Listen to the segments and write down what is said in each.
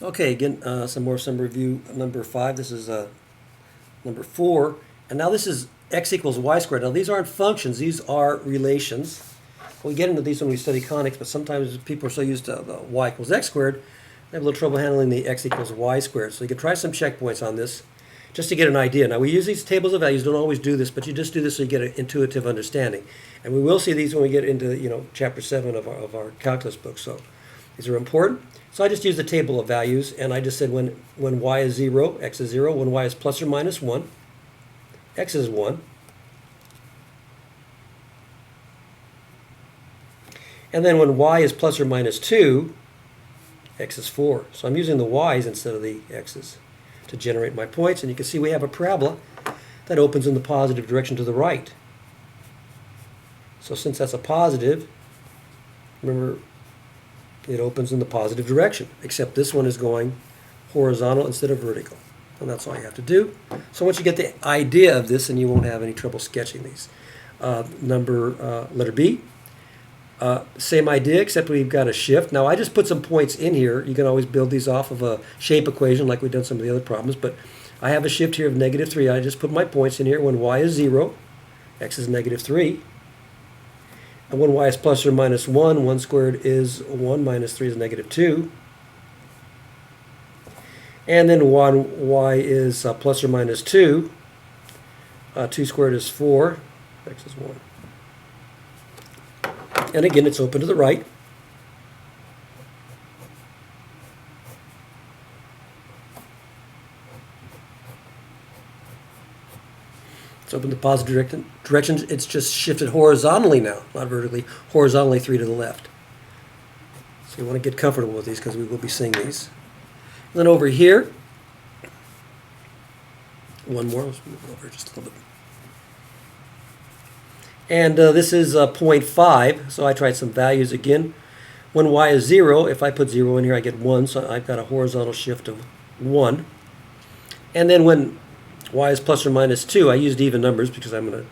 Okay, again, some review. Number 5, this is number 4. And now this is x equals y squared. Now these aren't functions, these are relations. We get into these when we study conics, but sometimes people are so used to the y equals x squared, they have a little trouble handling the x equals y squared. So you can try some checkpoints on this just to get an idea. Now we use these tables of values, don't always do this, but you just do this so you get an intuitive understanding. And we will see these when we get into chapter 7 of our calculus book. So these are important. So I just use the table of values, and I just said when y is 0, x is 0. When y is plus or minus 1, x is 1. And then when y is plus or minus 2, x is 4. So I'm using the y's instead of the x's to generate my points. And you can see we have a parabola that opens in the positive direction to the right. So since that's a positive, remember, it opens in the positive direction, except this one is going horizontal instead of vertical. And that's all you have to do. So once you get the idea of this, then you won't have any trouble sketching these. Letter B. Same idea, except we've got a shift. Now I just put some points in here. You can always build these off of a shape equation like we've done some of the other problems, but I have a shift here of -3. I just put my points in here. When y is 0, x is -3. And when y is plus or minus 1, 1 squared is 1 minus 3 is -2. And then y is plus or minus 2. 2 squared is 4. X is 1. And again, it's open to the right. It's open to positive directions. It's just shifted horizontally now, not vertically. Horizontally 3 to the left. So you want to get comfortable with these because we will be seeing these. And then over here, one more. Let's move it over just a little bit. And this is 0.5, so I tried some values again. When y is 0, if I put 0 in here, I get 1, so I've got a horizontal shift of 1. And then when y is plus or minus 2, I used even numbers because I'm going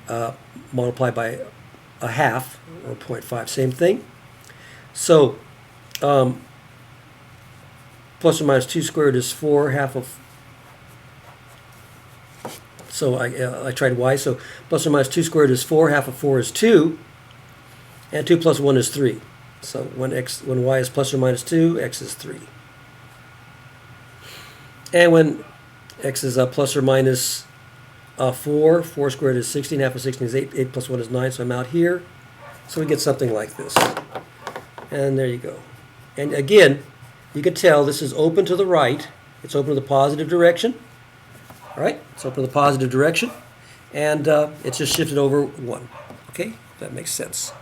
to multiply by a half, or 0.5, same thing. So plus or minus 2 squared is 4, half of. So I tried y, so plus or minus 2 squared is 4, half of 4 is 2, and 2 plus 1 is 3. So when y is plus or minus 2, x is 3. And when x is plus or minus 4, 4 squared is 16, half of 16 is 8, 8 plus 1 is 9, so I'm out here. So we get something like this. And there you go. And again, you can tell this is open to the right. It's open to the positive direction. All right, it's open to the positive direction, and it's just shifted over 1. Okay, that makes sense.